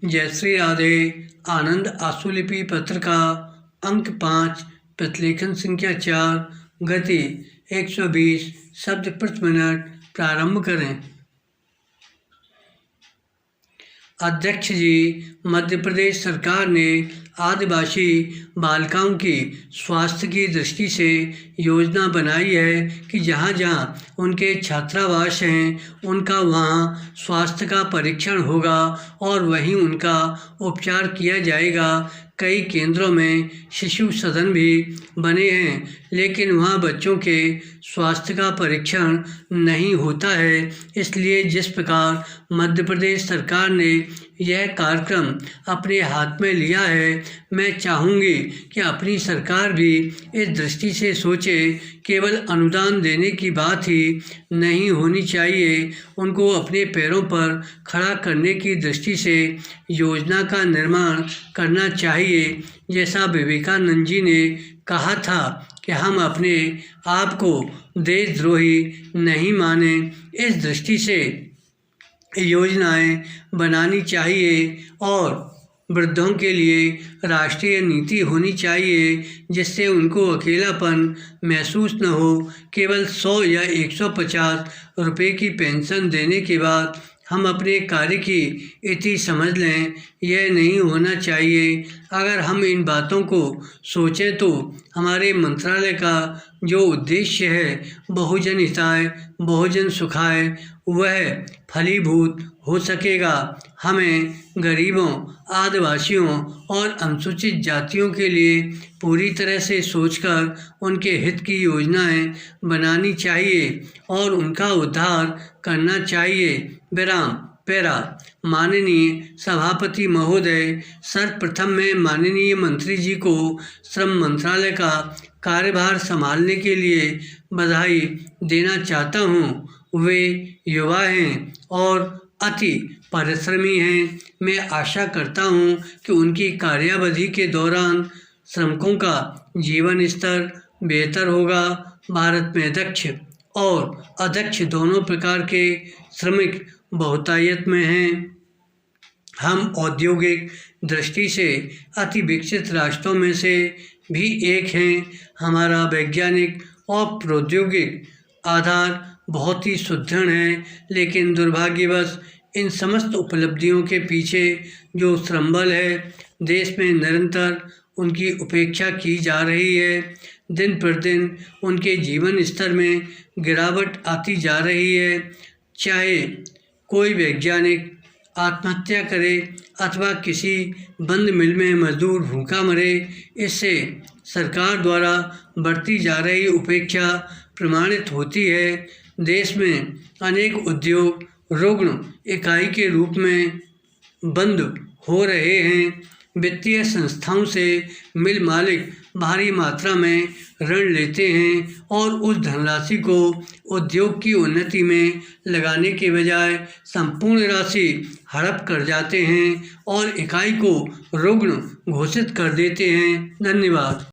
जयश्री राधे आनंद आशुलिपि पत्र का अंक 5 प्रतिलेखन संख्या 4 गति 120 शब्द प्रति मिनट प्रारंभ करें। अध्यक्ष जी, मध्य प्रदेश सरकार ने आदिवासी बालिकाओं की स्वास्थ्य की दृष्टि से योजना बनाई है कि जहाँ जहाँ उनके छात्रावास हैं उनका वहाँ स्वास्थ्य का परीक्षण होगा और वहीं उनका उपचार किया जाएगा। कई केंद्रों में शिशु सदन भी बने हैं, लेकिन वहाँ बच्चों के स्वास्थ्य का परीक्षण नहीं होता है। इसलिए जिस प्रकार मध्य प्रदेश सरकार ने यह कार्यक्रम अपने हाथ में लिया है, मैं चाहूँगी कि अपनी सरकार भी इस दृष्टि से सोचे। केवल अनुदान देने की बात ही नहीं होनी चाहिए, उनको अपने पैरों पर खड़ा करने की दृष्टि से योजना का निर्माण करना चाहिए। जैसा विवेकानंद जी ने कहा था कि हम अपने आप को देशद्रोही नहीं माने, इस दृष्टि से योजनाएं बनानी चाहिए और वृद्धों के लिए राष्ट्रीय नीति होनी चाहिए, जिससे उनको अकेलापन महसूस न हो। केवल 100 या 150 रुपये की पेंशन देने के बाद हम अपने कार्य की इति समझ लें, यह नहीं होना चाहिए। अगर हम इन बातों को सोचें तो हमारे मंत्रालय का जो उद्देश्य है बहुजन हिताय बहुजन सुखाय, वह फलीभूत हो सकेगा। हमें गरीबों, आदिवासियों और अनुसूचित जातियों के लिए पूरी तरह से सोचकर उनके हित की योजनाएं बनानी चाहिए और उनका उद्धार करना चाहिए। विराम पैरा। माननीय सभापति महोदय, सर्वप्रथम मैं माननीय मंत्री जी को श्रम मंत्रालय का कार्यभार संभालने के लिए बधाई देना चाहता हूँ। वे युवा हैं और अति परिश्रमी हैं। मैं आशा करता हूँ कि उनकी कार्यावधि के दौरान श्रमिकों का जीवन स्तर बेहतर होगा। भारत में दक्ष और अदक्ष दोनों प्रकार के श्रमिक बहुतायत में हैं। हम औद्योगिक दृष्टि से अति विकसित राष्ट्रों में से भी एक हैं। हमारा वैज्ञानिक और प्रौद्योगिक आधार बहुत ही सुदृढ़ है, लेकिन दुर्भाग्यवश इन समस्त उपलब्धियों के पीछे जो श्रमबल है, देश में निरंतर उनकी उपेक्षा की जा रही है। दिन प्रतिदिन उनके जीवन स्तर में गिरावट आती जा रही है। चाहे कोई वैज्ञानिक आत्महत्या करे अथवा किसी बंद मिल में मजदूर भूखा मरे, इससे सरकार द्वारा बढ़ती जा रही उपेक्षा प्रमाणित होती है। देश में अनेक उद्योग रुग्ण इकाई के रूप में बंद हो रहे हैं। वित्तीय संस्थाओं से मिल मालिक भारी मात्रा में ऋण लेते हैं और उस धनराशि को उद्योग की उन्नति में लगाने के बजाय संपूर्ण राशि हड़प कर जाते हैं और इकाई को रुग्ण घोषित कर देते हैं। धन्यवाद।